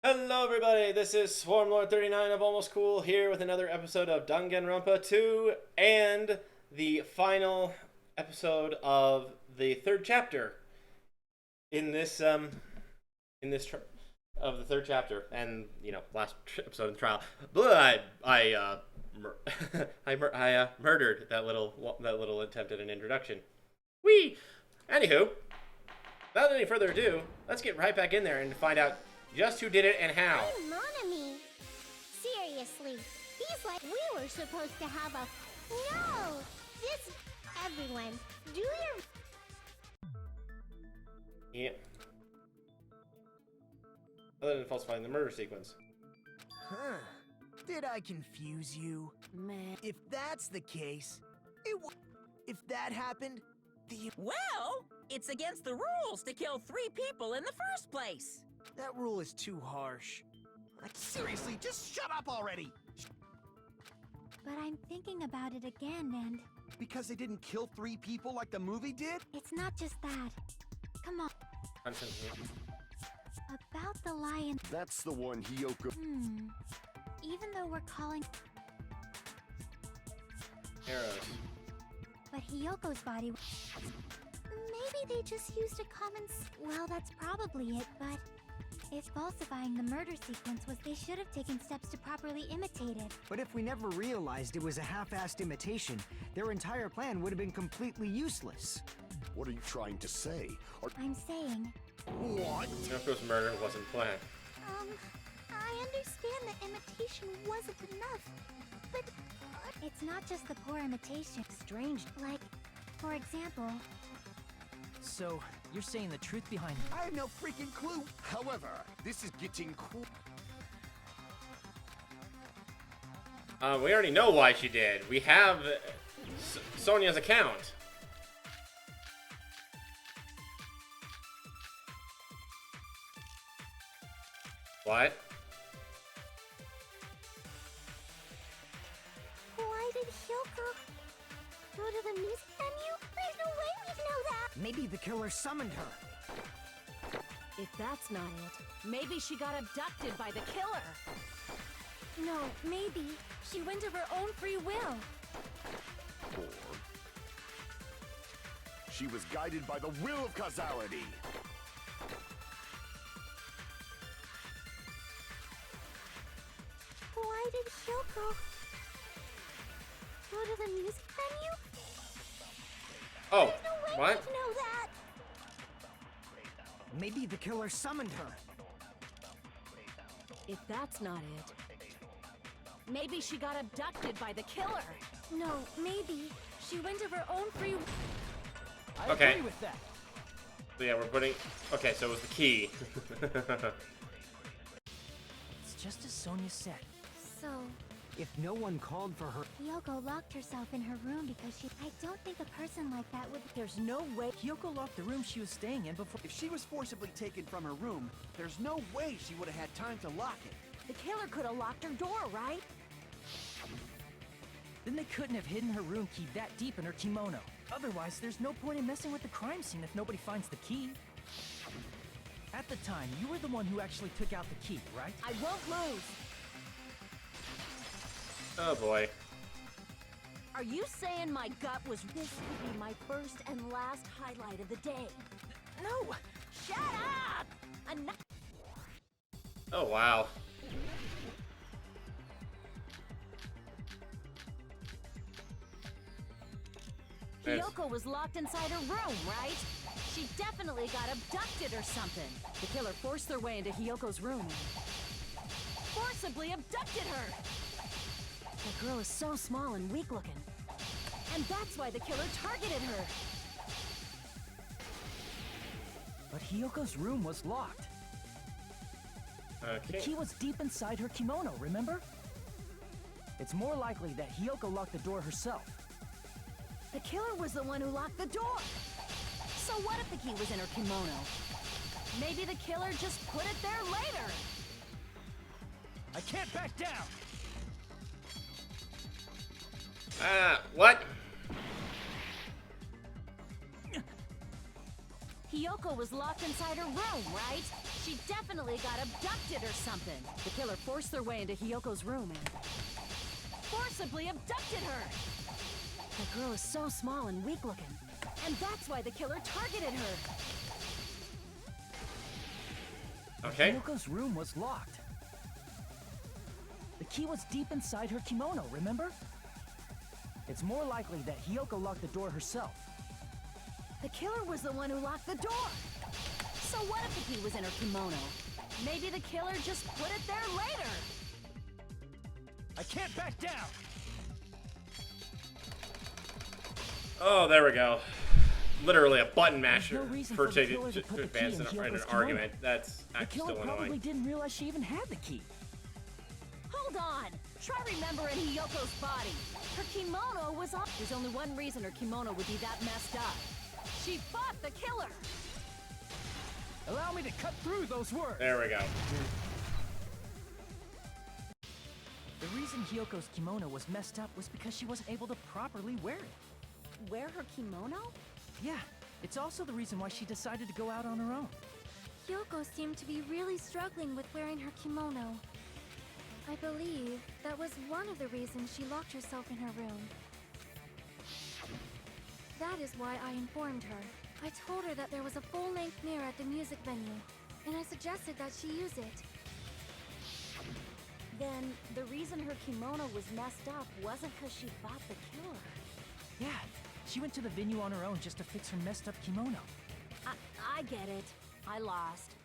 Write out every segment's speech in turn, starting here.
Hello everybody, this is Swarmlord39 of Almost Cool here with another episode of Danganronpa 2 and the final episode of the third chapter in this of the third chapter and last episode of the trial. But I murdered that little attempt at an introduction. Whee! Anywho, without any further ado, let's get right back in there and find out just who did it and how. I'm Monami. Seriously, he's like we were supposed to have a... No! Just everyone, do your... Yeah. Other than falsifying the murder sequence. Huh. Did I confuse you? Man. If that's the case, if that happened, Well, it's against the rules to kill 3 people in the first place. that rule is too harsh. Seriously, just shut up already! But I'm thinking about it again, and Because they didn't kill 3 people like the movie did? it's not just that. Come on. About the lion... That's the one Hiyoko. Even though we're calling... Arrows. But Hiyoko's body... Maybe they just used a common... Well, that's probably it, but... If falsifying the murder sequence was they should have taken steps to properly imitate it. But if we never realized it was a half-assed imitation, their entire plan would have been completely useless. What are you trying to say? I'm saying... What? Of course, murder wasn't planned. I understand that imitation wasn't enough, but... It's not just the poor imitation. Strange. Like, for example... So, you're saying the truth behind I have no freaking clue. However, this is getting cool. We already know why she did. We have Sonia's account. What? Why did Hyoko go to the music venue? There's no way we'd know that! Maybe the killer summoned her. If that's not it, maybe she got abducted by the killer. No, maybe. She went of her own free will. Or she was guided by the will of causality. Why did Hyoko go to the music venue? Oh, There's no way what? we'd know that! Maybe the killer summoned her. If that's not it, maybe she got abducted by the killer. No, maybe. She went of her own free will. I Okay. agree with that. So yeah, we're putting... Okay, so it was the key. It's just as Sonia said. So, If no one called for her, Hyoko locked herself in her room because she... I don't think a person like that would... There's no way Hyoko locked the room she was staying in before. If she was forcibly taken from her room, there's no way she would have had time to lock it. The killer could have locked her door, right? Then they couldn't have hidden her room key that deep in her kimono. Otherwise, there's no point in messing with the crime scene if nobody finds the key. At the time, you were the one who actually took out the key, right? I won't lose. Oh boy. Are you saying my gut was... This could be my first and last highlight of the day. No! Shut up! Enough. Oh wow. There's- Hyoko was locked inside her room, right? She definitely got abducted or something. The killer forced their way into Hyoko's room and forcibly abducted her. The girl is so small and weak looking. And that's why the killer targeted her. But Hyoko's room was locked. The Okay. key was deep inside her kimono, remember? It's more likely that Hyoko locked the door herself. The killer was the one who locked the door. So what if the key was in her kimono? Maybe the killer just put it there later. I can't back down! What? Hyoko was locked inside her room, right? She definitely got abducted or something. The killer forced their way into Hiyoko's room and forcibly abducted her. The girl is so small and weak looking, and that's why the killer targeted her. Okay. Hiyoko's room was locked. The key was deep inside her kimono, remember? It's more likely that Hiyoko locked the door herself. The killer was the one who locked the door. So what if the key was in her kimono? Maybe the killer just put it there later. I can't back down! Oh, there we go. Literally a button There's masher no reason for for the to killer to put the advance key in in an Hyoko's argument. kimono. That's The actually killer still probably annoying. didn't realize she even had the key. Hold on. Try remembering Hiyoko's body. Her kimono was on. There's only one reason her kimono would be that messed up. She fought the killer. Allow me to cut through those words. There we go. The reason Hyoko's kimono was messed up was because she wasn't able to properly wear it. Wear her kimono? Yeah, it's also the reason why she decided to go out on her own. Yoko seemed to be really struggling with wearing her kimono. I believe that was one of the reasons she locked herself in her room. That is why I informed her. I told her that there was a full-length mirror at the music venue, and I suggested that she use it. Then the reason her kimono was messed up wasn't because she fought the killer. Yeah, she went to the venue on her own just to fix her messed up kimono. I get it. I lost.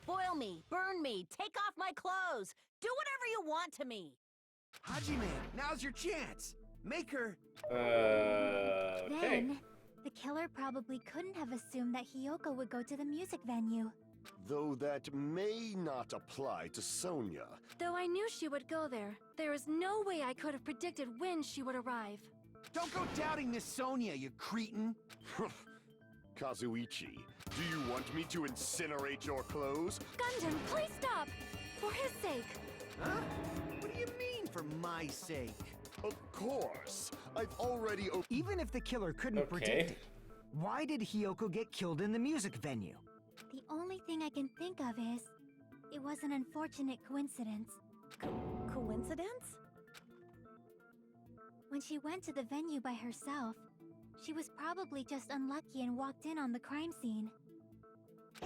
Boil me, burn me, take off my clothes. Do whatever you want to me. Hajime, now's your chance. Make her... Okay. Then, the killer probably couldn't have assumed that Hiyoko would go to the music venue. Though that may not apply to Sonia. Though I knew she would go there is no way I could have predicted when she would arrive. Don't go doubting Miss Sonia, you cretin. Kazuichi, do you want me to incinerate your clothes? Gundam, please stop! For his sake! Huh? What do you mean, for my sake? Of course. I've already Even if the killer couldn't Okay. predict it, why did Hiyoko get killed in the music venue? The only thing I can think of is, it was an unfortunate coincidence. Coincidence? When she went to the venue by herself, she was probably just unlucky and walked in on the crime scene.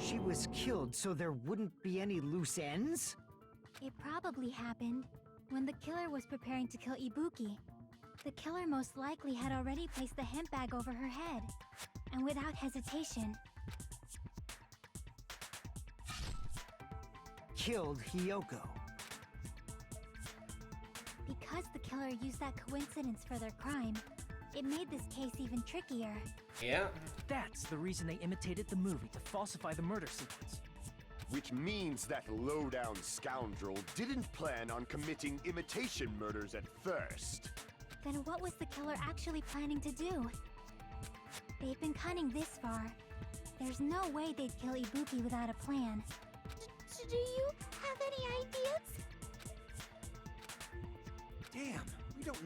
She was killed so there wouldn't be any loose ends? It probably happened when the killer was preparing to kill Ibuki. The killer most likely had already placed the hemp bag over her head, and without hesitation, Killed Hiyoko. because the killer used that coincidence for their crime, it made this case even trickier. Yeah. That's the reason they imitated the movie to falsify the murder sequence. Which means that low-down scoundrel didn't plan on committing imitation murders at first. Then what was the killer actually planning to do? They've been cunning this far. There's no way they'd kill Ibuki without a plan. Do you have any ideas? Damn, we don't...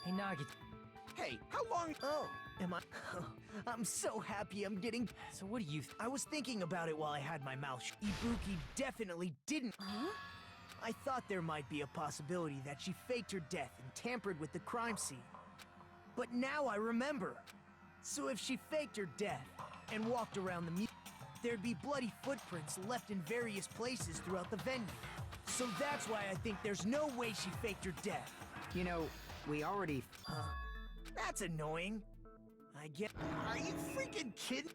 Hey, Nagi, Hey, how long... Oh, am I... I'm so happy I'm getting... so what do you I was thinking about it while I had my mouth shut. Ibuki definitely didn't... Huh? I thought there might be a possibility that she faked her death and tampered with the crime scene. But now I remember. So if she faked her death and walked around the music, there'd be bloody footprints left in various places throughout the venue. So that's why I think there's no way she faked her death. You know, we already... That's annoying. I get... Are you freaking kidding?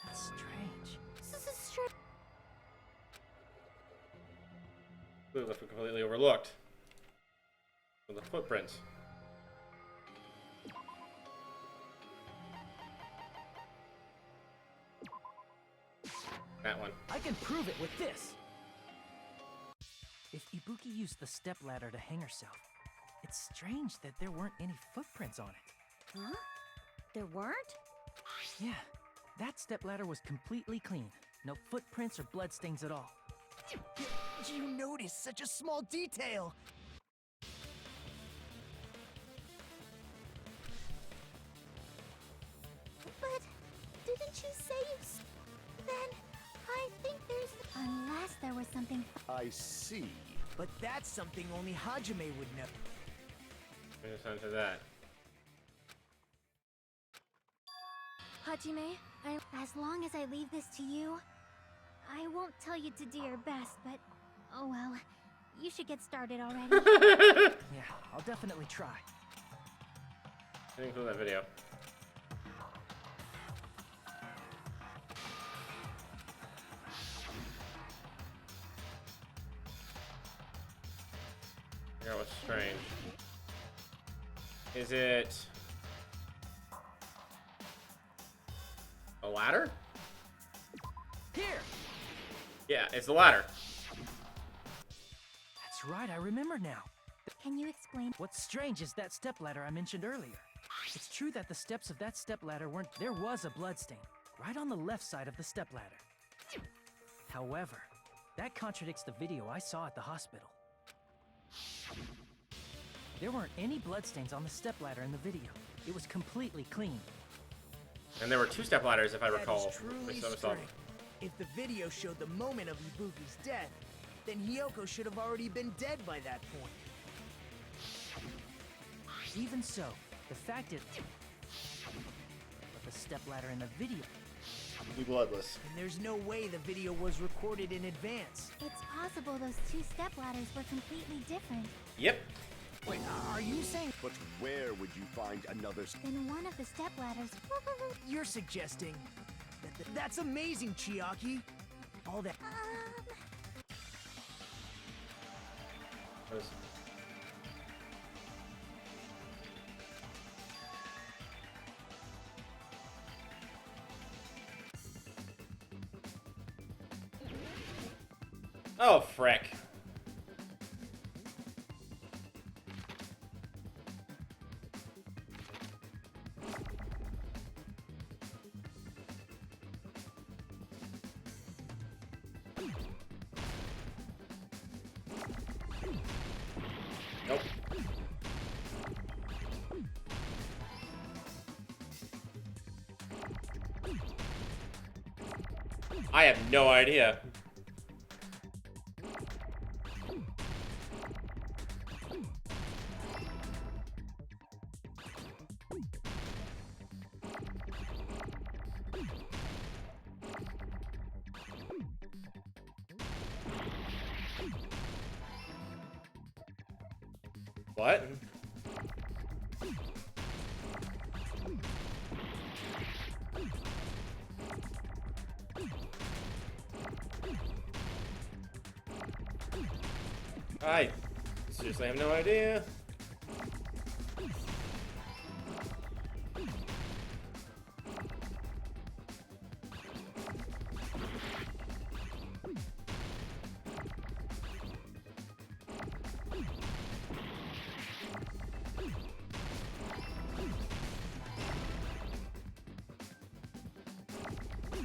That's strange. This is true. Ooh, that's completely overlooked. So the footprints. That one. I can prove it with this! If Ibuki used the stepladder to hang herself, it's strange that there weren't any footprints on it. Huh? There weren't? Yeah, that stepladder was completely clean. No footprints or bloodstains at all. You noticed such a small detail. But you say then I think there's... Unless there was something... I see. But that's something only Hajime would know. Listen to that. Hajime, as long as I leave this to you, I won't tell you to do your best, but... Oh well, you should get started already. Yeah, I'll definitely try. I didn't include that video. Figure out what's strange. Is it a ladder? Here! Yeah, it's the ladder. That's right, I remember now. Can you explain? What's strange is that stepladder I mentioned earlier. It's true that the steps of that stepladder weren't... There was a bloodstain, right on the left side of the stepladder. However, that contradicts the video I saw at the hospital. There weren't any bloodstains on the stepladder in the video. It was completely clean. And there were 2 step ladders, if I recall. That is truly strange. If the video showed the moment of Ibuki's death, then Hiyoko should have already been dead by that point. Even so, the fact is... But the stepladder in the video... Be bloodless. And there's no way the video was recorded in advance. It's possible those 2 stepladders were completely different. Yep. Wait, are you saying... But where would you find another... Then one of the stepladders... You're suggesting... That's amazing, Chiaki! All that... Oh, frick. Nope. I have no idea. What? I seriously have no idea.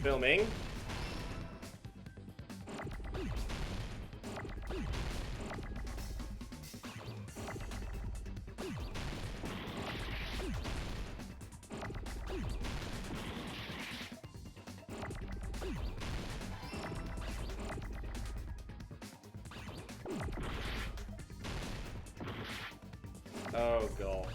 Filming. Oh, God.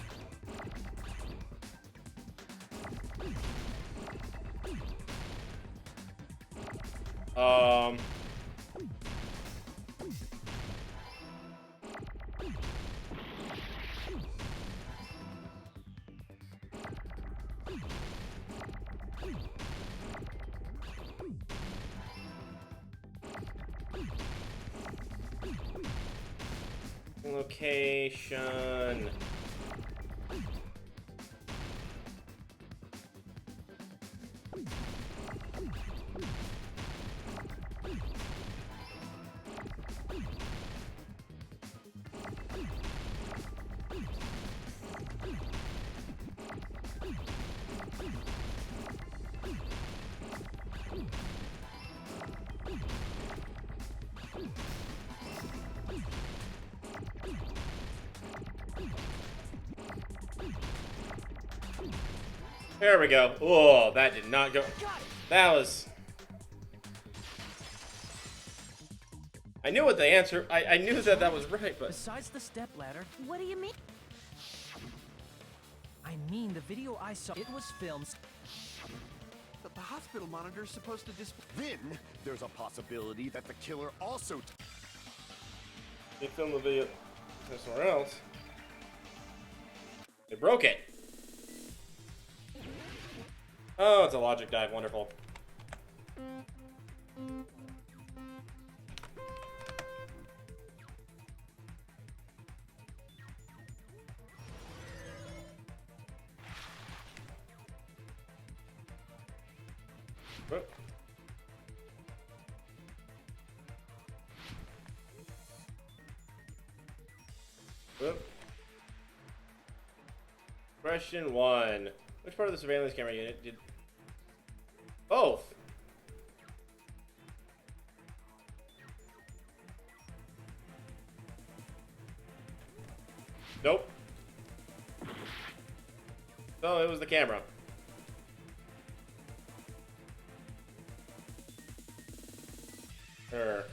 Location. There we go. Oh, that did not go. Got it! That was... I knew what the answer... I knew that that was right, but... Besides the stepladder, What do you mean? I mean the video I saw, it was filmed. But the hospital monitor is supposed to display. Then there's a possibility that the killer also. They filmed the video somewhere else. They broke it. Oh, it's a logic dive. Wonderful. Whoop. Whoop. Question 1. Which part of the surveillance camera unit did... Both! Nope. So it was the camera. Sure.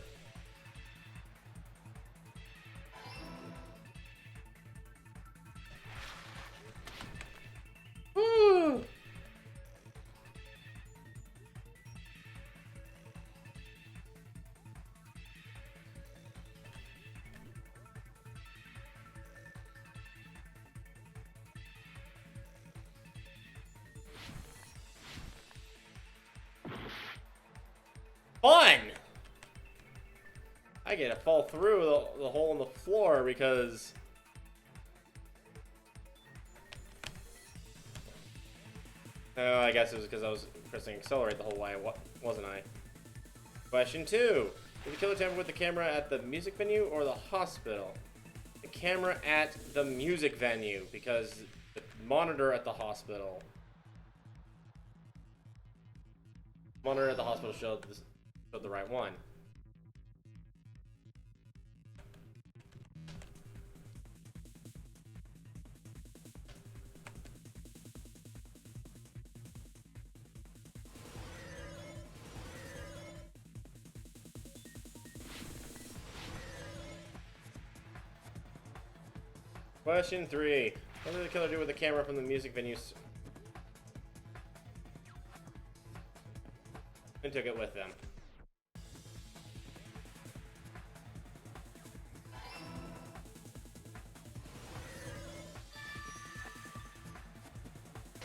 Woo! Fun! I get to fall through the hole in the floor because... Oh, I guess it was because I was pressing accelerate the whole way, wasn't I? Question 2. Did the killer tamper with the camera at the music venue or the hospital? The camera at the music venue, because the monitor at the hospital. Monitor at the hospital showed the right one. Question 3. What did the killer do with the camera from the music venue and took it with them?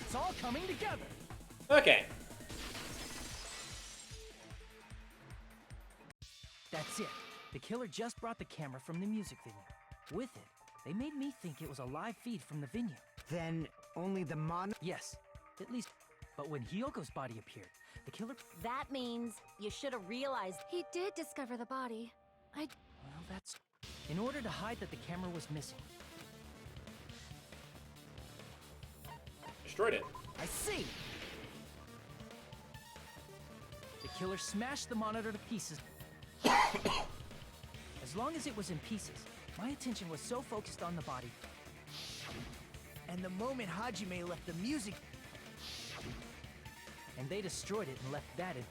It's all coming together. Okay. That's it. The killer just brought the camera from the music venue. With it, they made me think it was a live feed from the venue. Then only the Yes, at least. But when Hyoko's body appeared, the killer... That means you should have realized. He did discover the body. Well, that's... In order to hide that the camera was missing. Destroyed it. I see! The killer smashed the monitor to pieces. As long as it was in pieces, my attention was so focused on the body. And the moment Hajime left the music, And they destroyed it and left that in.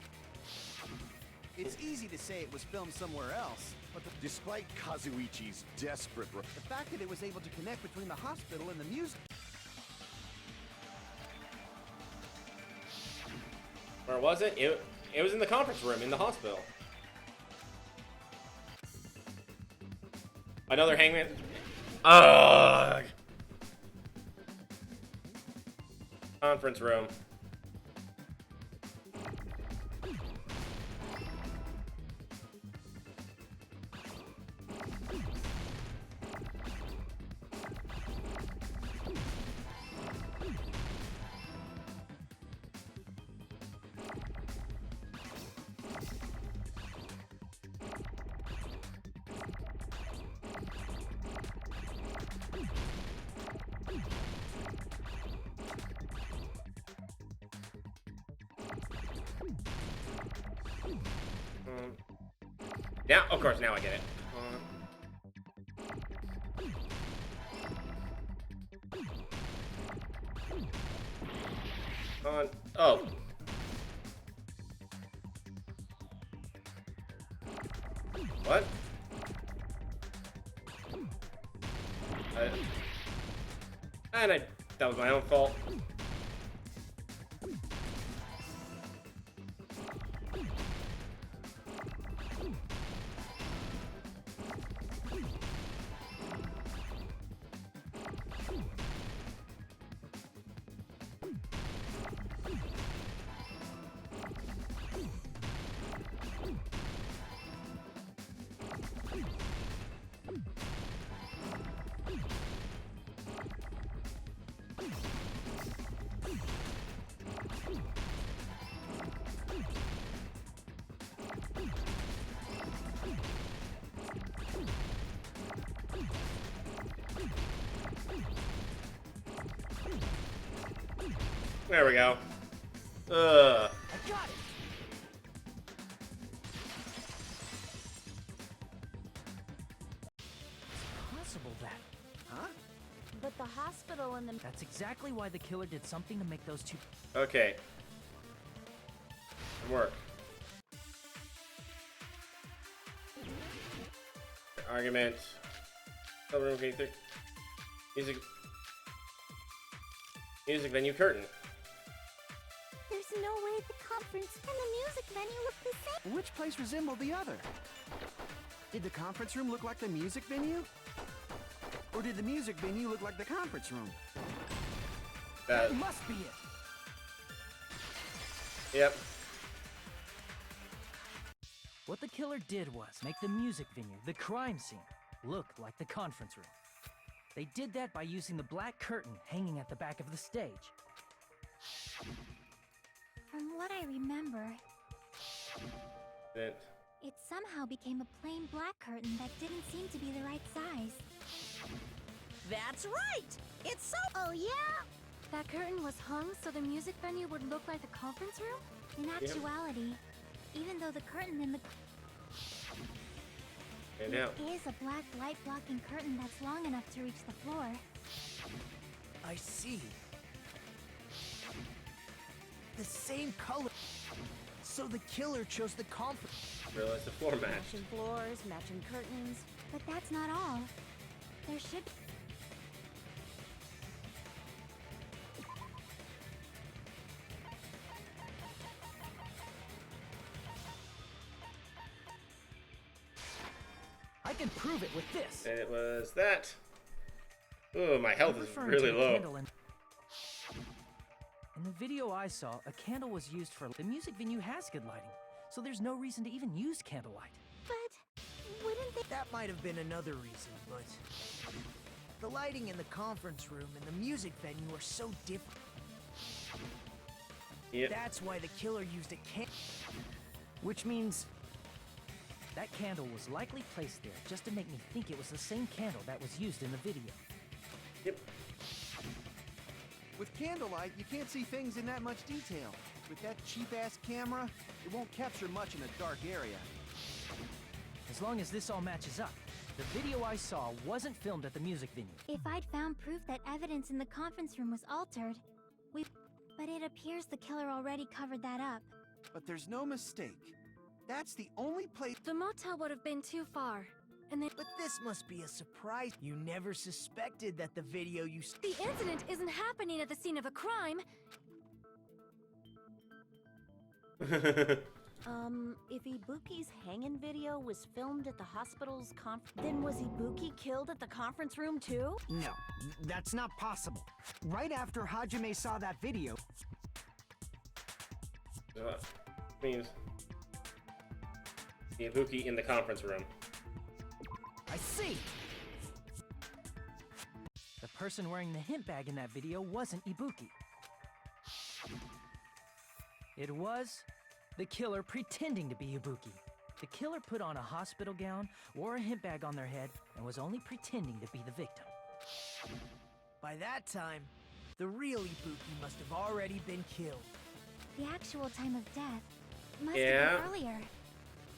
It's easy to say it was filmed somewhere else, but Despite Kazuichi's desperate the fact that it was able to connect between the hospital and the music. Where was it? It was in the conference room in the hospital. Another hangman. Ugh. Conference room. Now, of course, now I get it. On. Oh. What? That was my own fault. There we go. I got it! It's possible that. Huh? But the hospital and the... That's exactly why the killer did something to make those two... Okay. Work. Argument. Room K3. Music venue curtain. There's no way the conference and the music venue look the same. Which place resembled the other? Did the conference room look like the music venue? Or did the music venue look like the conference room? That must be it! Yep. What the killer did was make the music venue, the crime scene, look like the conference room. They did that by using the black curtain hanging at the back of the stage. From what I remember, It. it somehow became a plain black curtain that didn't seem to be the right size. That's right! It's so... Oh yeah? That curtain was hung so the music venue would look like the conference room? In actuality, even though the curtain in the... And now. It is a black light blocking curtain that's long enough to reach the floor. I see. The same color. So the killer chose the conference. Realize the floor match. Matching floors, matching curtains. But that's not all. There should... I can prove it with this! And it was that. Ooh, my health is Referring really to a low. candle in the video I saw, a candle was used for... The music venue has good lighting, so there's no reason to even use candlelight. But wouldn't they... That might have been another reason, but... The lighting in the conference room and the music venue are so different. Yep. That's why the killer used a candle. Which means... That candle was likely placed there just to make me think it was the same candle that was used in the video. Yep. With candlelight, you can't see things in that much detail. With that cheap-ass camera, it won't capture much in a dark area. As long as this all matches up, the video I saw wasn't filmed at the music venue. If I'd found proof that evidence in the conference room was altered, we... But it appears the killer already covered that up. But there's no mistake. That's the only place... The motel would have been too far. And then... But this must be a surprise. You never suspected that the video you... The incident isn't happening at the scene of a crime. If Ibuki's hanging video was filmed at the hospital's then was Ibuki killed at the conference room too? No, that's not possible. Right after Hajime saw that video... Means the Ibuki in the conference room. I see! The person wearing the hint bag in that video wasn't Ibuki. It was the killer pretending to be Ibuki. The killer put on a hospital gown, wore a hint bag on their head, and was only pretending to be the victim. By that time, the real Ibuki must have already been killed. The actual time of death must Yeah. have been earlier.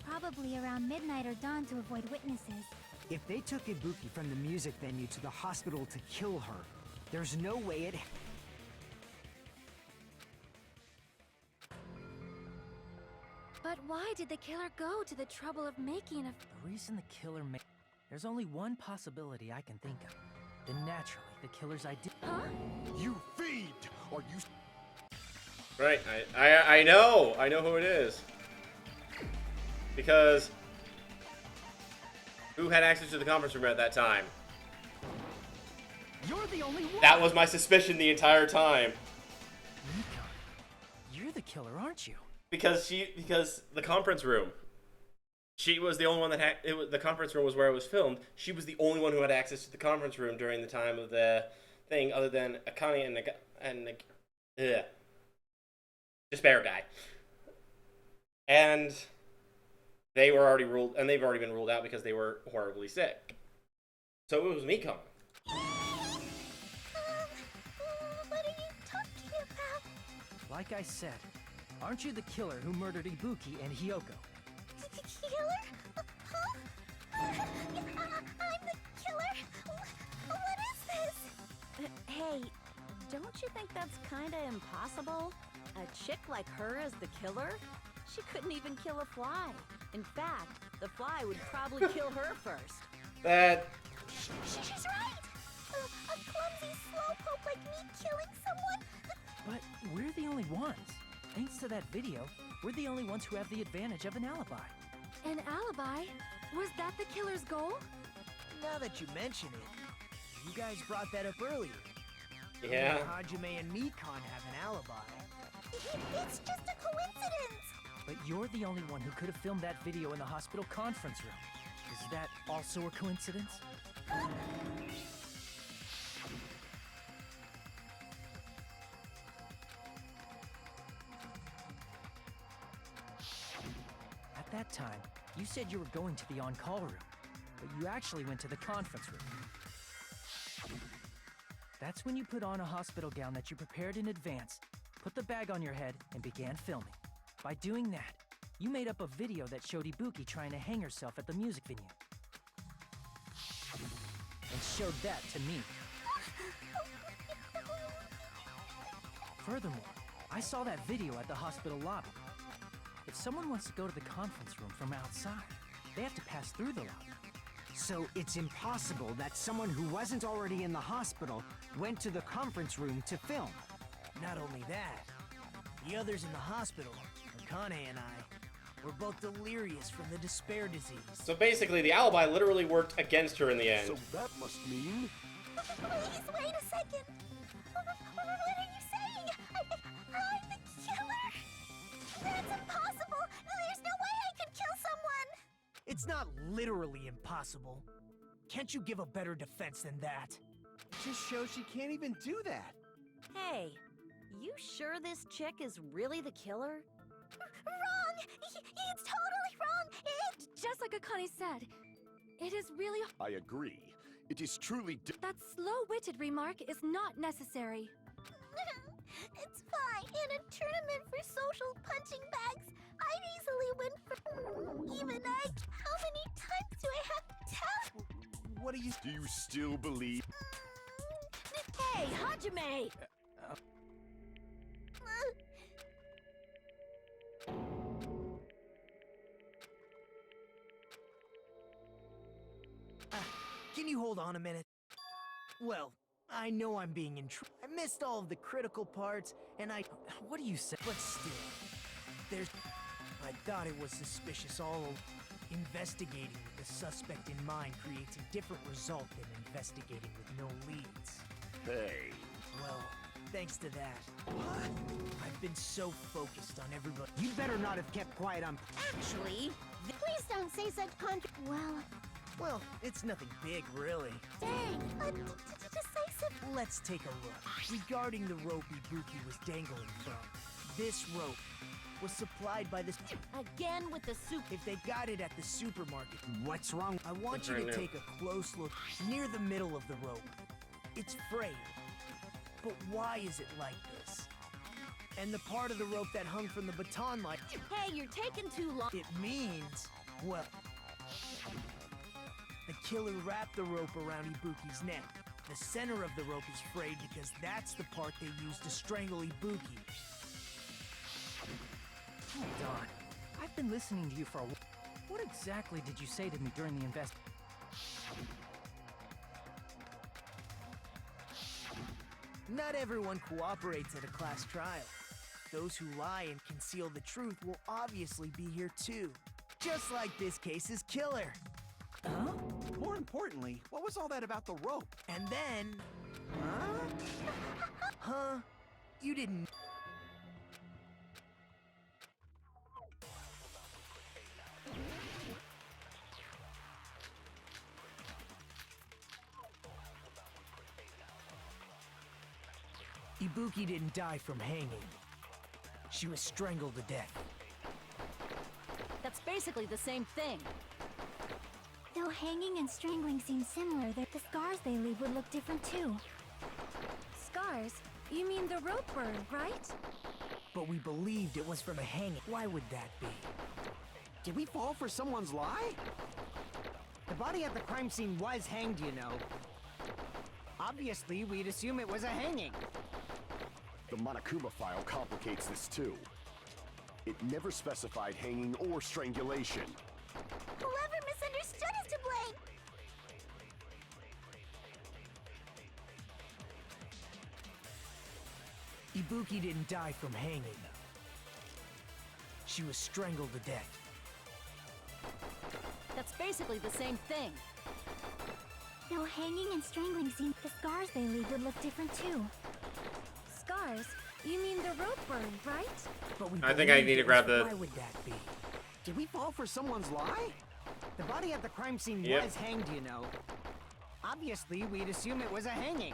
Probably around midnight or dawn to avoid witnesses. If they took Ibuki from the music venue to the hospital to kill her, there's no way it... But why did the killer go to the trouble of making a... The reason the killer made... There's only one possibility I can think of. Then naturally, the killer's idea... Huh? You fiend! Are you... Right, I know who it is. Because who had access to the conference room at that time? You're the only one! That was my suspicion the entire time. Mikon, you're the killer, aren't you? Because the conference room. She was the only one that had the conference room was where it was filmed. She was the only one who had access to the conference room during the time of the thing, other than Akane and Despair guy. And they've already been ruled out because they were horribly sick. So it was Mikon. What are you talking about? Like I said, aren't you the killer who murdered Ibuki and Hyoko? Killer? Huh? I'm the killer? What is this? Hey, don't you think that's kinda impossible? A chick like her as the killer? She couldn't even kill a fly. In fact, the fly would probably kill her first. That She's right! A clumsy slowpoke like me killing someone? But we're the only ones. Thanks to that video, we're the only ones who have the advantage of an alibi. An alibi? Was that the killer's goal? Now that you mention it, you guys brought that up earlier. yeah. Hajime and Mikon have an alibi. It's just a coincidence! But you're the only one who could have filmed that video in the hospital conference room. Is that also a coincidence? At that time, you said you were going to the on-call room, but you actually went to the conference room. That's when you put on a hospital gown that you prepared in advance, put the bag on your head, and began filming. By doing that, you made up a video that showed Ibuki trying to hang herself at the music venue. And showed that to me. Furthermore, I saw that video at the hospital lobby. If someone wants to go to the conference room from outside, they have to pass through the lobby. So it's impossible that someone who wasn't already in the hospital went to the conference room to film. Not only that, the others in the hospital, Akane and I, were both delirious from the despair disease. So basically, the alibi literally worked against her in the end. So that must mean... Please, wait a second! What are you saying? I'm the killer? That's impossible! There's no way I could kill someone! It's not literally impossible. Can't you give a better defense than that? Just shows she can't even do that. Hey, you sure this chick is really the killer? Wrong! It's totally wrong! It's just like Akane said. It is really... I agree. It is truly... That slow-witted remark is not necessary. It's fine. In a tournament for social punching bags, I'd easily win for... Even I... How many times do I have to tell? What do you... Do you still believe... Hey, Hajime! Can you hold on a minute? Well, I know I'm being I missed all of the critical parts, and What do you say? But still, there's... I thought it was suspicious all over. Investigating with the suspect in mind creates a different result than investigating with no leads. Hey. Well, thanks to that, I've been so focused on everybody. You'd better not have kept quiet on... Actually, please don't say such Well, it's nothing big, really. dang, decisive. Let's take a look. Regarding the rope Ibuki was dangling from, this rope was supplied by this... Again with the soup. If they got it at the supermarket, What's wrong? I want you to take a close look near the middle of the rope. It's frayed. But why is it like this? And the part of the rope that hung from the baton line... Hey, you're taking too long. It means... well... The killer wrapped the rope around Ibuki's neck. The center of the rope is frayed because that's the part they used to strangle Ibuki. Hold on. I I've been listening to you for a while. What exactly did you say to me during the invest? Not everyone cooperates at a class trial. Those who lie and conceal the truth will obviously be here too. Just like this case's killer. Huh? More importantly, what was all that about the rope? And then... Huh? Huh? You didn't... Ibuki didn't die from hanging. She was strangled to death. That's basically the same thing. Though hanging and strangling seem similar, the scars they leave would look different too. Scars? You mean the rope burn, right? But we believed it was from a hanging. Why would that be? Did we fall for someone's lie? The body at the crime scene was hanged, you know. Obviously, we'd assume it was a hanging. The Monokuma file complicates this too. It never specified hanging or strangulation. Whoever misunderstood is to blame! Ibuki didn't die from hanging. She was strangled to death. That's basically the same thing. Though hanging and strangling seem, the scars they leave would look different too. Scars? You mean the rope burn, right? But we I think I believed need to it grab was- the- Why would that be? Did we fall for someone's lie? The body at the crime scene Yep. was hanged, you know. Obviously, we'd assume it was a hanging.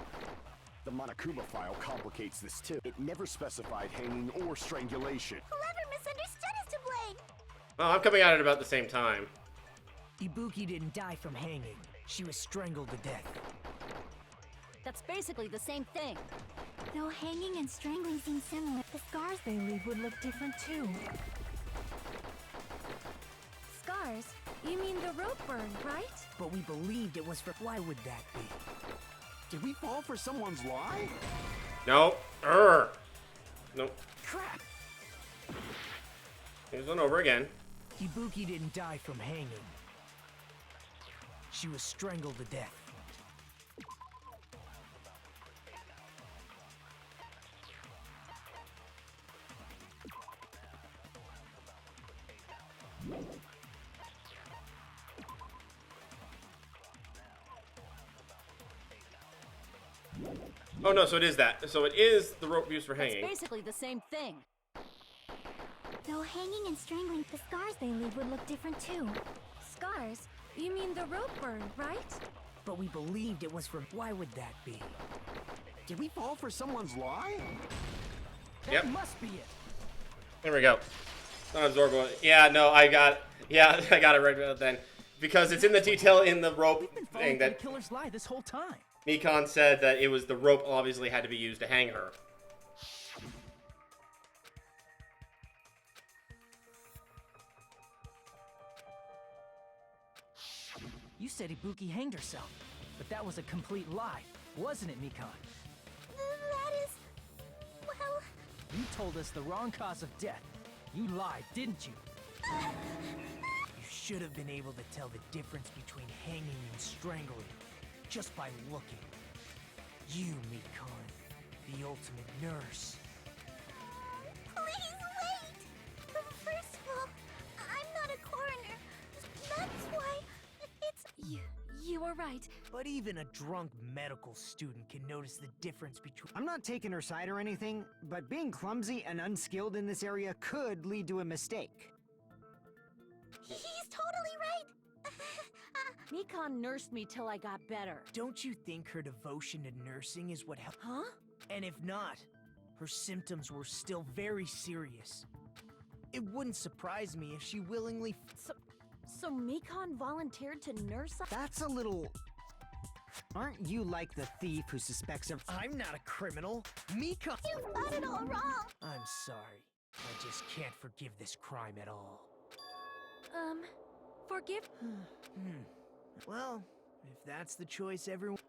The Monokuma file complicates this too. It never specified hanging or strangulation. Whoever misunderstood is to blame! Well, I'm coming at it about the same time. Ibuki didn't die from hanging. She was strangled to death. That's basically the same thing. Though hanging and strangling seem similar, the scars they leave would look different too. Scars? You mean the rope burn, right? But we believed it was for... Why would that be? Did we fall for someone's lie? No. Nope. Crap! Here's one over again. Ibuki didn't die from hanging. She was strangled to death. Oh no, so it is that. So it is the rope used for That's hanging. basically the same thing. Though hanging and strangling, the scars they leave would look different too. Scars? You mean the rope burn, right? But we believed it was from... Why would that be? Did we fall for someone's lie? That Yep. must be it. There we go. Non-absorbable. Yeah, no, I got it right then. Because it's in the detail in the rope We've been thing following the that killer's lie this whole time. Nikon said that it was the rope obviously had to be used to hang her. You said Ibuki hanged herself, but that was a complete lie, wasn't it, Mikon? That is... well... You told us the wrong cause of death. You lied, didn't you? You should have been able to tell the difference between hanging and strangling just by looking. You, Mikon, the ultimate nurse. Please wait! First of all, I'm not a coroner. That's why it's... You were right. But even a drunk medical student can notice the difference between... I'm not taking her side or anything, but being clumsy and unskilled in this area could lead to a mistake. He's totally right! Mikon nursed me till I got better. Don't you think her devotion to nursing is what helped? Huh? And if not, her symptoms were still very serious. It wouldn't surprise me if she willingly... So Mikon volunteered to nurse us? That's a little... Aren't you like the thief who suspects of... I'm not a criminal. Mikon... You've got it all wrong! I'm sorry. I just can't forgive this crime at all. Forgive... Well, if that's the choice everyone...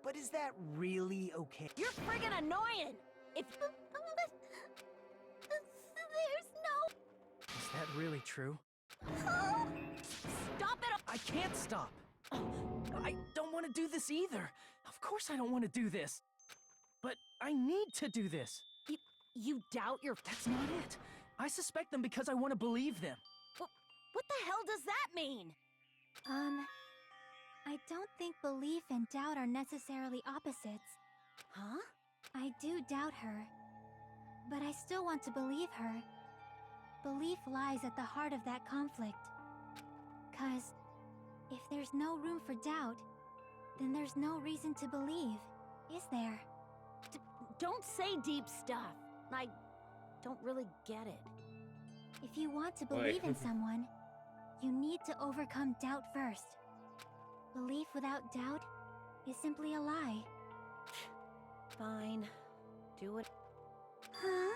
But is that really okay? You're friggin' annoying! If... There's no... Is that really true? Stop it! I can't stop. I don't want to do this either. Of course I don't want to do this. But I need to do this. You doubt your... That's not it. I suspect them because I want to believe them. What the hell does that mean? I don't think belief and doubt are necessarily opposites. Huh? I do doubt her, but I still want to believe her. Belief lies at the heart of that conflict. 'Cause if there's no room for doubt, then there's no reason to believe, is there? Don't say deep stuff. I don't really get it. If you want to believe in someone, you need to overcome doubt first. Belief without doubt is simply a lie. Fine. Do it. Huh?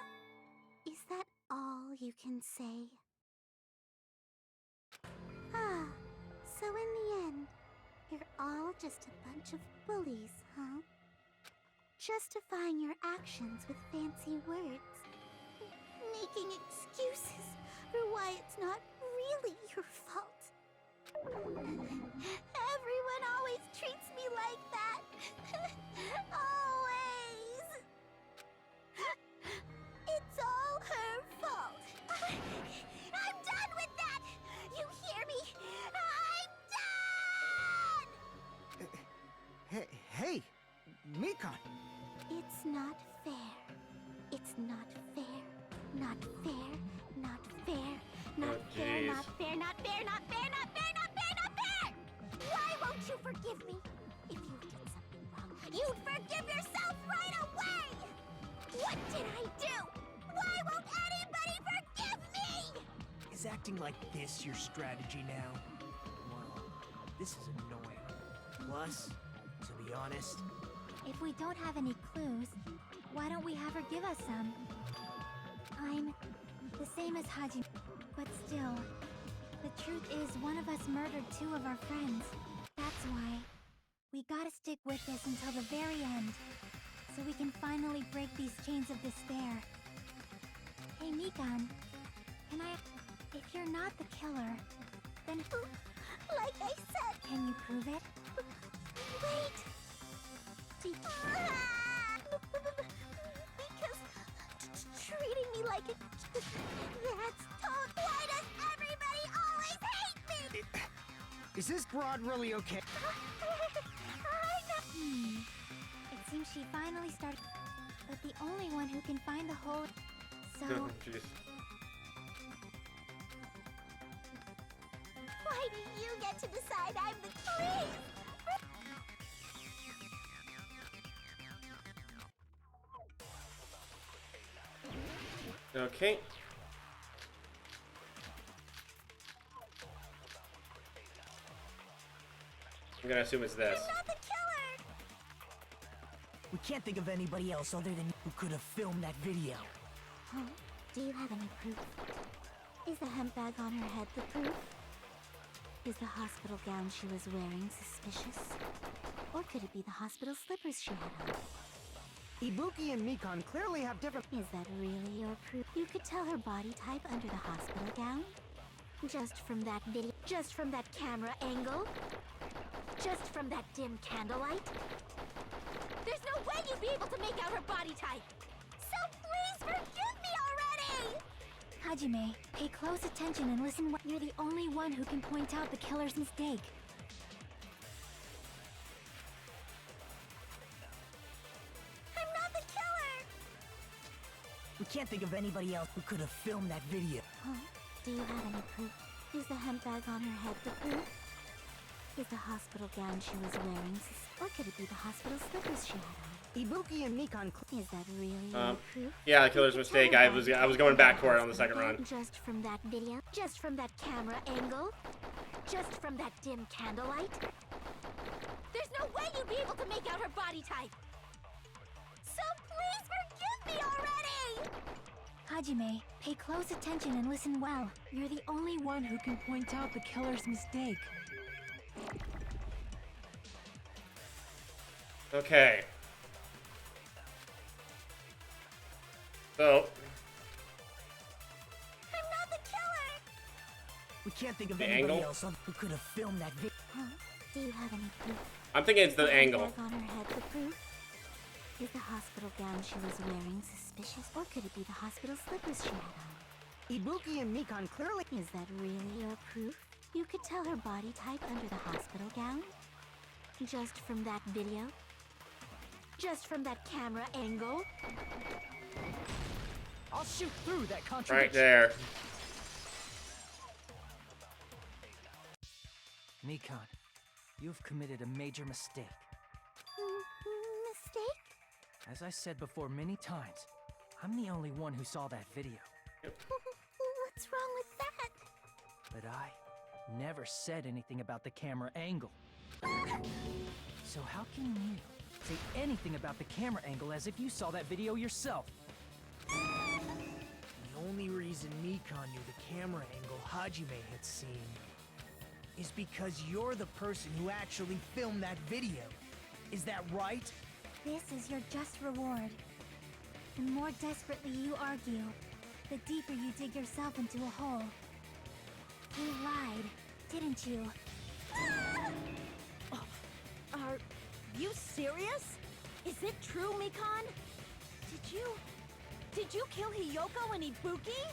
Is that all you can say? Ah, so in the end, you're all just a bunch of bullies, huh? Justifying your actions with fancy words. Making excuses for why it's not really your fault. Everyone always treats me like that. Always. It's all her fault. I'm done with that. You hear me? I'm done. Hey, Mikon. It's not fair. It's not fair. Not fair. Not fair. Not fair. jeez. Not fair. Not fair. Not fair. Not fair. Not fair. Not fair. Why won't you forgive me? If you did something wrong, you'd forgive yourself right away. What did I do? Why won't anybody forgive me? Is acting like this your strategy now? Well, this is annoying. Plus, to be honest, If we don't have any clues, why don't we have her give us some? I'm the same as Haji, but still, the truth is one of us murdered two of our friends. That's why we gotta stick with this until the very end, so we can finally break these chains of despair. Hey, Nikon, can I... If you're not the killer, then who... Like I said... Can you prove it? Wait! Because treating me like a... That's total... Why does everybody always hate me? Is this broad really okay? It seems she finally started... But the only one who can find the hole... So... Jeez. Why do you get to decide I'm the... Please! Okay. I'm gonna assume it's this. Not the killer! we can't think of anybody else other than who could have filmed that video. Huh? Do you have any proof? Is the hemp bag on her head the proof? Is the hospital gown she was wearing suspicious? Or could it be the hospital slippers she had on? Ibuki and Mikon clearly have different... Is that really your proof? You could tell her body type under the hospital gown? Just from that video? Just from that camera angle? Just from that dim candlelight? There's no way you'd be able to make out her body type! So please forgive me already! Hajime, pay close attention and listen. You're the only one who can point out the killer's mistake. I'm not the killer! We can't think of anybody else who could have filmed that video. Huh? Do you have any proof? Is the hemp bag on her head the proof? Is the hospital gown she was wearing or could it be the hospital slippers she had on? Ibuki and Mikon... Is that really your proof? Yeah, the killer's You could mistake. tell I her was body going back type for it on the second run. Just from that video? Just from that camera angle? Just from that dim candlelight? There's no way you'd be able to make out her body type! So please forgive me already! Hajime, pay close attention and listen well. You're the only one who can point out the killer's mistake. Okay. So, I'm not the killer! We can't think of The anybody angle? else who could have filmed that video. Huh? Do you have any proof? I'm thinking it's Is the angle. handbag on her head the proof? Is the hospital gown she was wearing suspicious, or could it be the hospital slippers she had on? Ibuki and Mikan clearly... Is that really your proof? You could tell her body type under the hospital gown? Just from that video? Just from that camera angle? I'll shoot through that contradiction. Right there. Mikan, you've committed a major mistake. Mistake? As I said before many times, I'm the only one who saw that video. What's wrong with that? But I never said anything about the camera angle. So how can you say anything about the camera angle as if you saw that video yourself? The only reason Mikan knew the camera angle Hajime had seen is because you're the person who actually filmed that video. Is that right? This is your just reward. The more desperately you argue, the deeper you dig yourself into a hole. You lied, didn't you? Are you serious? Is it true, Mikan? Did you kill Hiyoko and Ibuki?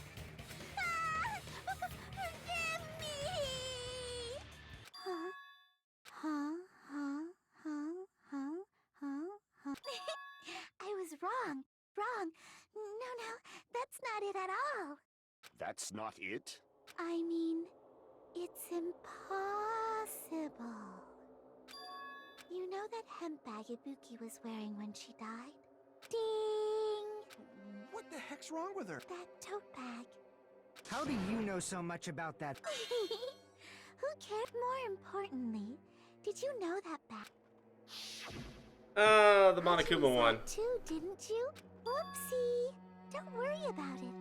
Forgive me! I was wrong. No, that's not it at all. That's not it? I mean, it's impossible. You know that hemp bag Ibuki was wearing when she died? Ding! What the heck's wrong with her? That tote bag. How do you know so much about that? Who cared? More importantly, did you know that bag? The Monokuma one. Too, didn't you? Whoopsie! Don't worry about it.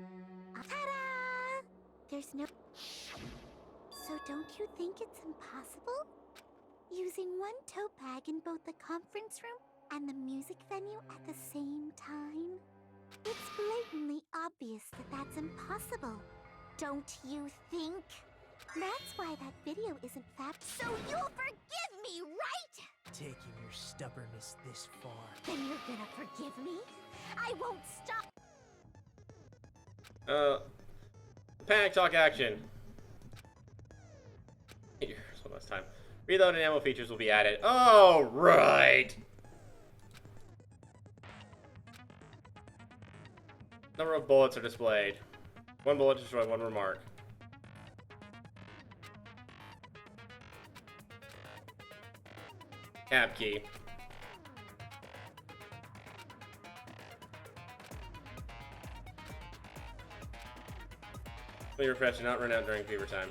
Ta-da! There's no... So don't you think it's impossible? Using one tote bag in both the conference room and the music venue at the same time? It's blatantly obvious that that's impossible. Don't you think? That's why that video isn't fact. So you'll forgive me, right? Taking your stubbornness this far. Then you're gonna forgive me? I won't stop. Panic talk action. Here's one last time. Reload and ammo features will be added. Oh, right. Number of bullets are displayed. One bullet destroyed, one remark. Tab key. Let me refresh and not run out during fever time.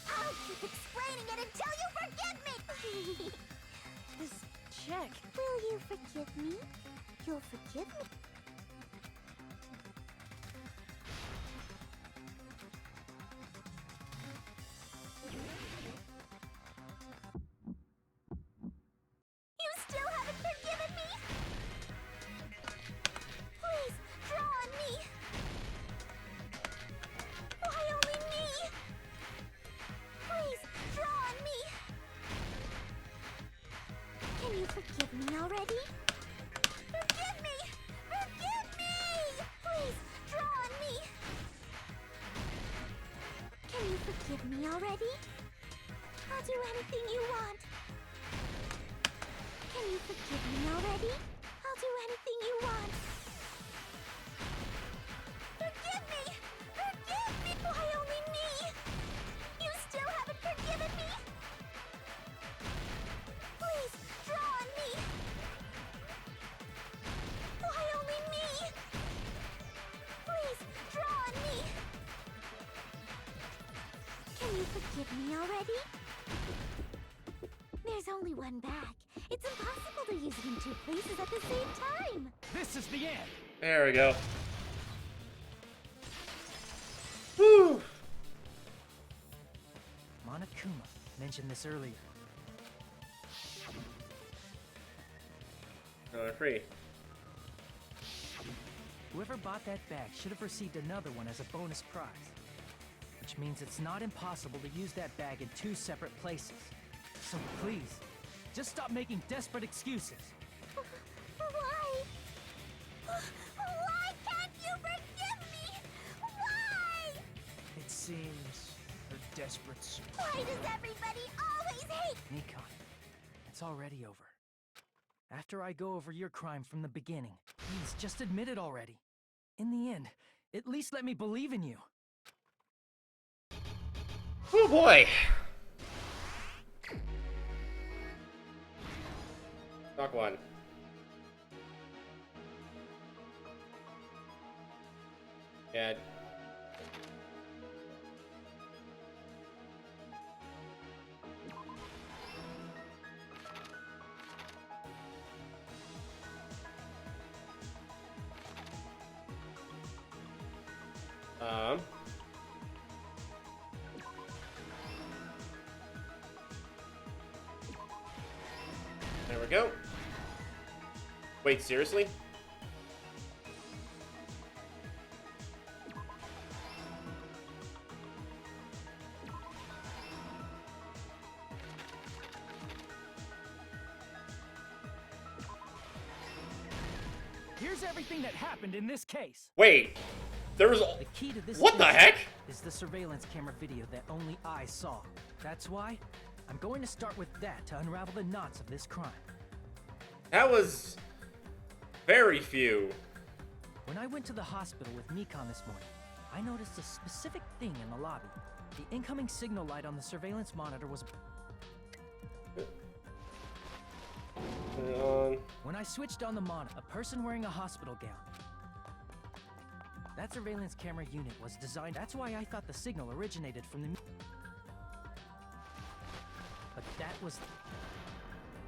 I'll keep explaining it until you forgive me! This check. Will you forgive me? You'll forgive me. You still haven't forgiven me? Please, draw on me! Why only me? Please, draw on me! Can you forgive me already? Forgive me! Forgive me! Please, draw on me! Can you forgive me already? I'll do anything you want. Can you forgive me already? I'll do anything you want. Forgive me! Forgive me! Why only me? You still haven't forgiven me? Please, draw on me! Why only me? Please, draw on me! Can you forgive me already? There's only one bag. It's impossible to use it in two places at the same time. This is the end. There we go. Woo! Monokuma mentioned this earlier. No, they're free. Whoever bought that bag should have received another one as a bonus prize. Which means it's not impossible to use that bag in 2 separate places. So please, just stop making desperate excuses. Why? Why can't you forgive me? Why? It seems her desperate. Why does everybody always hate? Nikon, it's already over. After I go over your crime from the beginning, please just admit it already. In the end, at least let me believe in you. Oh boy! Talk one. Yeah. There we go. Wait, seriously? Here's everything that happened in this case. Wait, there was. The key to this What the heck? is the surveillance camera video that only I saw. That's why I'm going to start with that to unravel the knots of this crime. That was very few. When I went to the hospital with Nikon this morning, I noticed a specific thing in the lobby. The incoming signal light on the surveillance monitor was... When I switched on the monitor, a person wearing a hospital gown. That surveillance camera unit was designed... That's why I thought the signal originated from the... But that was...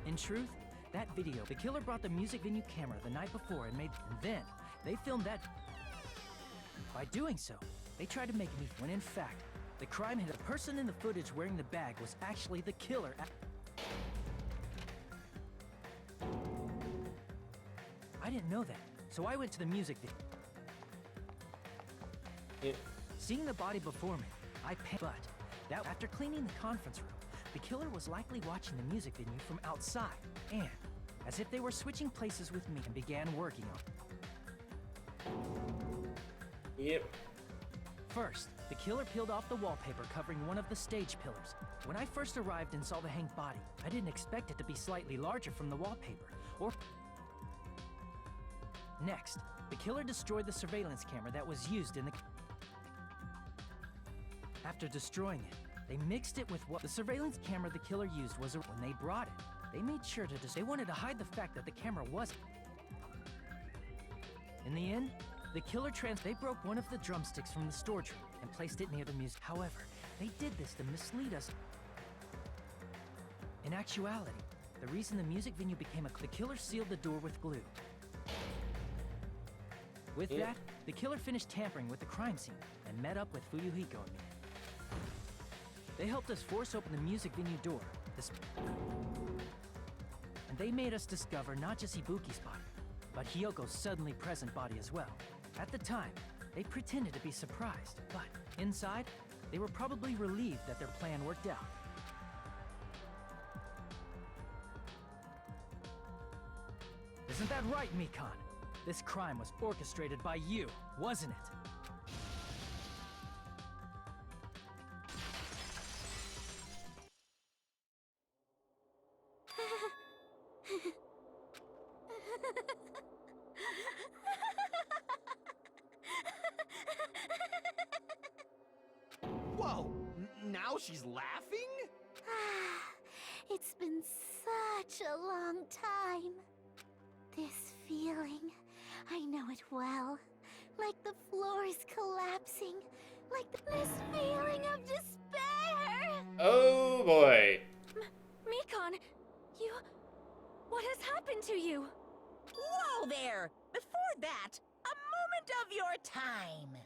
In truth, that video, the killer brought the music venue camera the night before and then they filmed that. By doing so, they tried to make me, when in fact, the crime hit a person in the footage wearing the bag was actually the killer. I didn't know that, so I went to the music video. Yeah. Seeing the body before me, I but that after cleaning the conference room, the killer was likely watching the music venue from outside, and as if they were switching places with me and began working on it. Yep. First, the killer peeled off the wallpaper covering one of the stage pillars. When I first arrived and saw the hanged body, I didn't expect it to be slightly larger from the wallpaper, or... Next, the killer destroyed the surveillance camera that was used in the... After destroying it, they mixed it with what the surveillance camera the killer used was when they brought it. They made sure to they wanted to hide the fact that the camera wasn't. In the end, the killer they broke one of the drumsticks from the storage room and placed it near the music. However, they did this to mislead us. In actuality, the reason the music venue became the killer sealed the door with glue. With that, the killer finished tampering with the crime scene and met up with Fuyuhiko and me. They helped us force open the music venue door. And they made us discover not just Ibuki's body, but Hyoko's suddenly present body as well. At the time, they pretended to be surprised, but inside, they were probably relieved that their plan worked out. Isn't that right, Mikon? This crime was orchestrated by you, wasn't it? Whoa! Now she's laughing? It's been such a long time. This feeling, I know it well. Like the floor's collapsing. Like this feeling of despair. Oh boy. Mikon, you... What has happened to you? Whoa there! Before that, a moment of your time.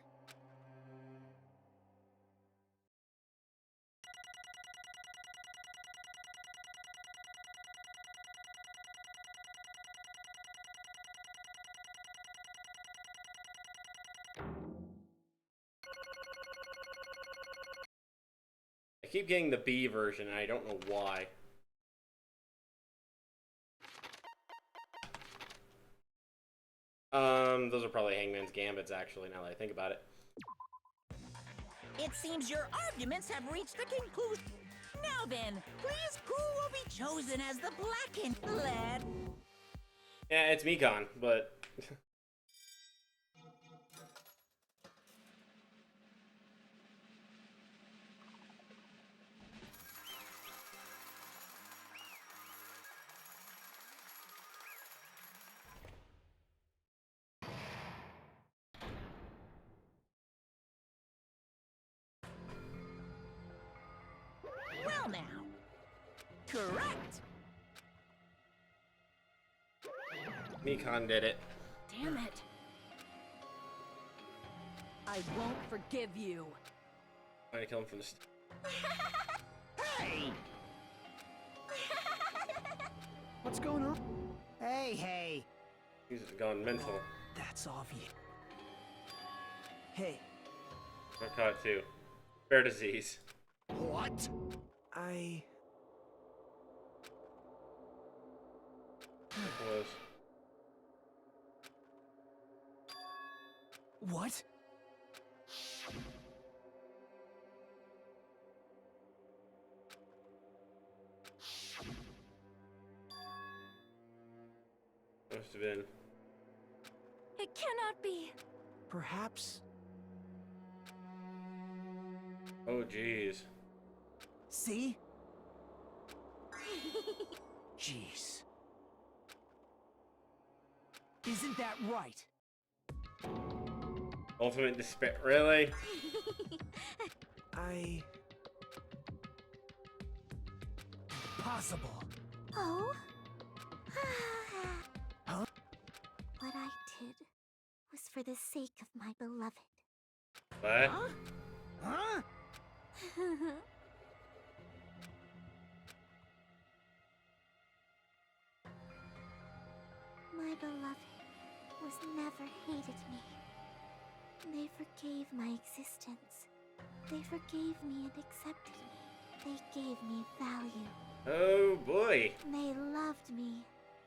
keep getting the B version, and I don't know why. Those are probably Hangman's Gambits, actually, now that I think about it. It seems your arguments have reached a conclusion. Now then, please, who will be chosen as the blackened lad? Yeah, it's Mekon, but... Well now. Correct. Mekon did it. Damn it. I won't forgive you. Trying to kill him from the... Hey! What's going on? Hey. He's gone mental. That's obvious. Hey, I'm caught too. Rare disease. What? I... Close. What? Must have been. It cannot be. Perhaps... Oh, jeez. See? Jeez. Isn't that right? Ultimate despair. Really? I... Possible. Oh? Huh? What I did was for the sake of my beloved. What? Huh? My beloved was never hated me. They forgave my existence. They forgave me and accepted me. They gave me value. Oh boy. They loved me.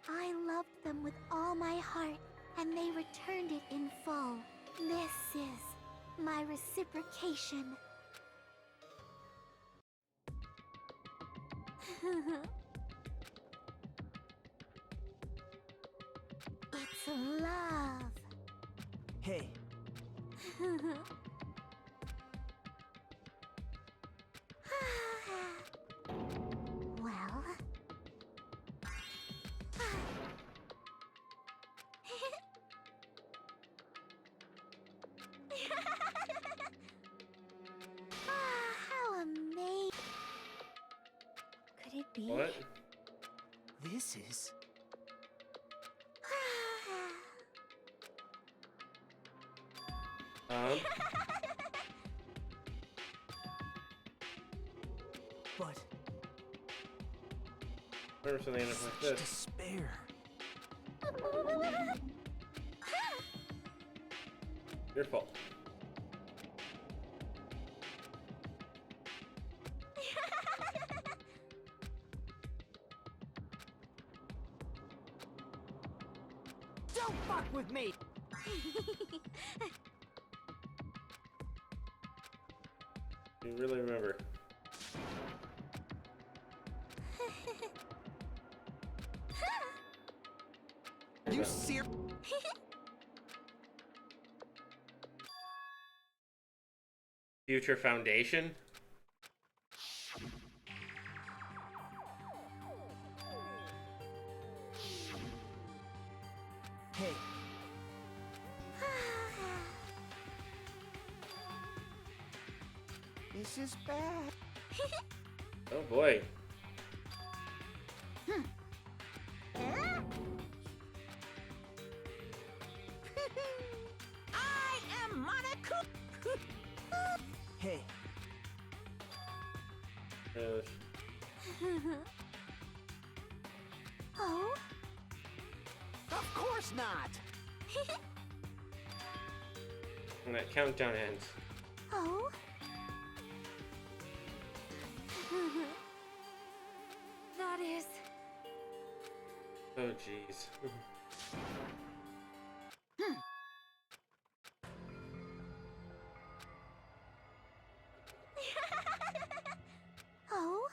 I loved them with all my heart, and they returned it in full. This is my reciprocation. It's love. Hey, Well... how amazing. Could it be? What? this is... But Remember something like such this. despair. Your fault. Don't fuck with me! You really remember. You serious? Future Foundation? Hey, This is bad. Oh boy. I am Monaco. hey, Oh? Of course not. When that countdown ends. Oh? That is... Oh, jeez. Oh?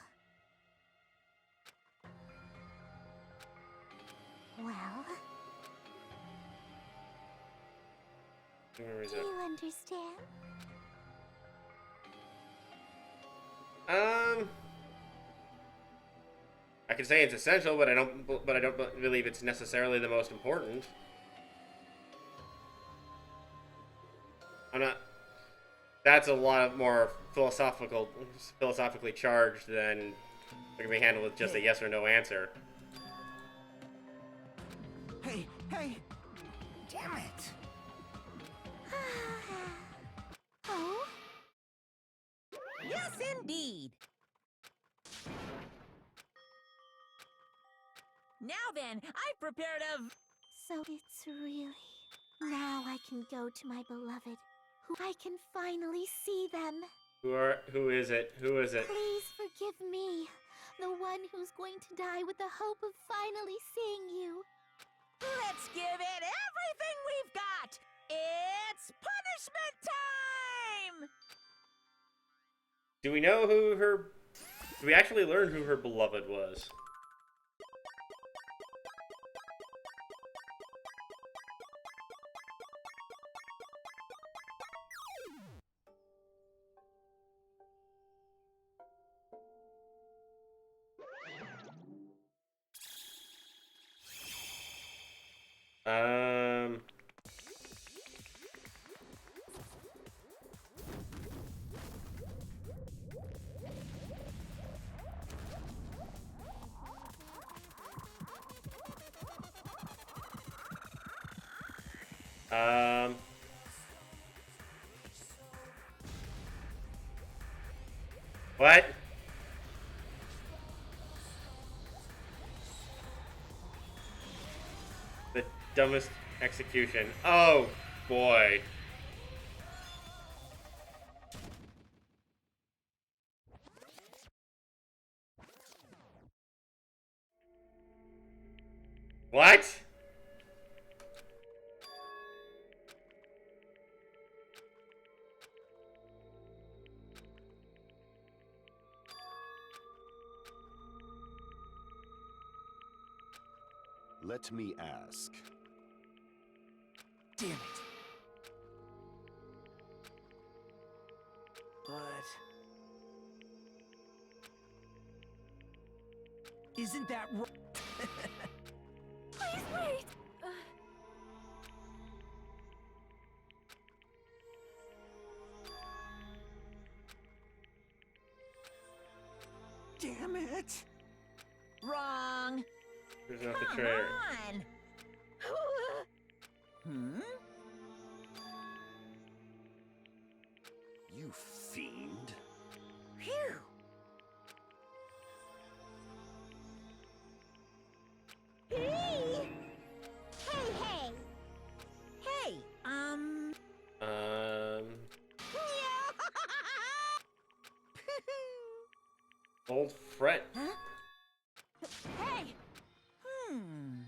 Well... Where is Do it? you understand? I can say it's essential, but I don't believe it's necessarily the most important. I'm not. That's a lot more philosophically charged than it can be handled with just a yes or no answer. Hey, hey! Damn it! Oh? Yes, indeed. Now then, I've prepared a... So it's really... Now I can go to my beloved. Who I can finally see them. Who is it? Who is it? Please forgive me. The one who's going to die with the hope of finally seeing you. Let's give it everything we've got! It's punishment time! Do we know who her... Do we actually learn who her beloved was? Um... What? The dumbest execution. Oh, boy. What? Let me ask. Damn it. But... Isn't that right? Please wait! Damn it! Wrong. There's not the Come trailer. on. Hmm? You fiend. Phew. Hey! Hey! Hey, Old Fred. Huh? Hey! Hmm.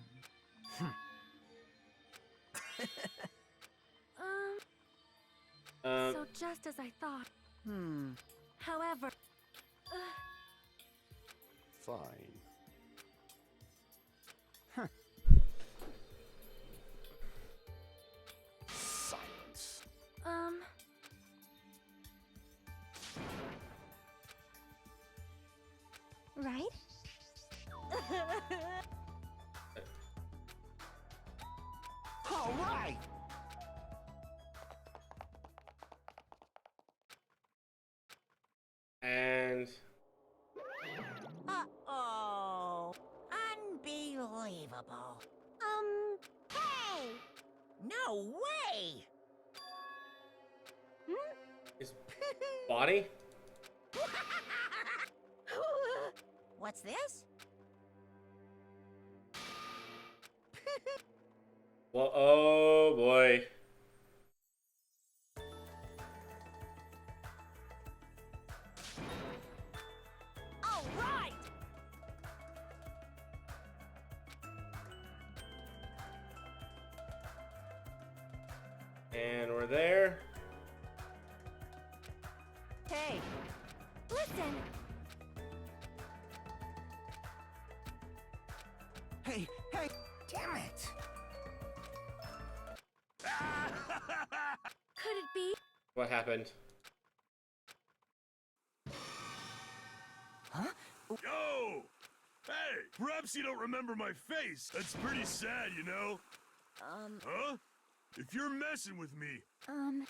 So just as I thought. However... Fine. Silence. Right? All right! And... Uh-oh. Unbelievable. Hey! No way! His body? What's this? Well, oh boy. And we're there. Hey, Listen! Hey, hey! Damn it! Could it be? What happened? Yo! Hey, perhaps you don't remember my face. That's pretty sad, you know? Huh? If you're messing with me, Haven't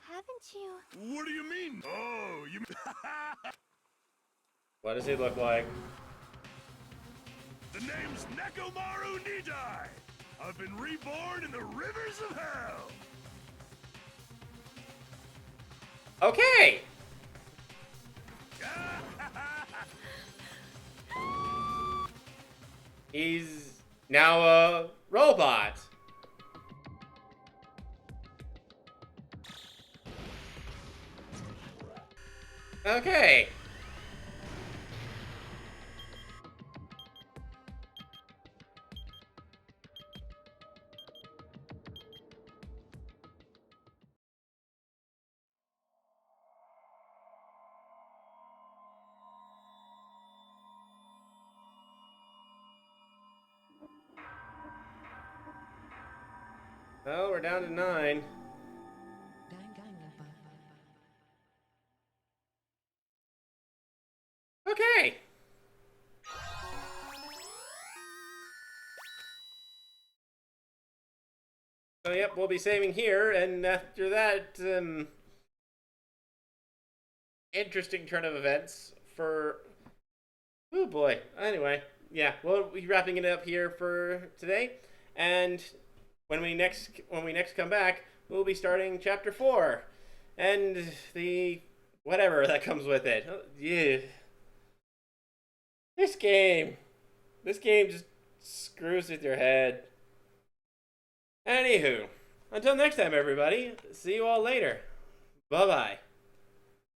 you? what do you mean? Oh, you... What does he look like? The name's Nekomaru Nidai! I've been reborn in the rivers of hell! Okay! He's now a robot. Okay. Well, we're down to 9. Okay. So, yep, we'll be saving here, and after that, interesting turn of events for... Oh boy. Anyway, yeah, we'll be wrapping it up here for today, and when we next come back, we'll be starting Chapter 4, and the whatever that comes with it. Oh, yeah. This game just screws with your head. Anywho, until next time, everybody. See you all later. Bye-bye.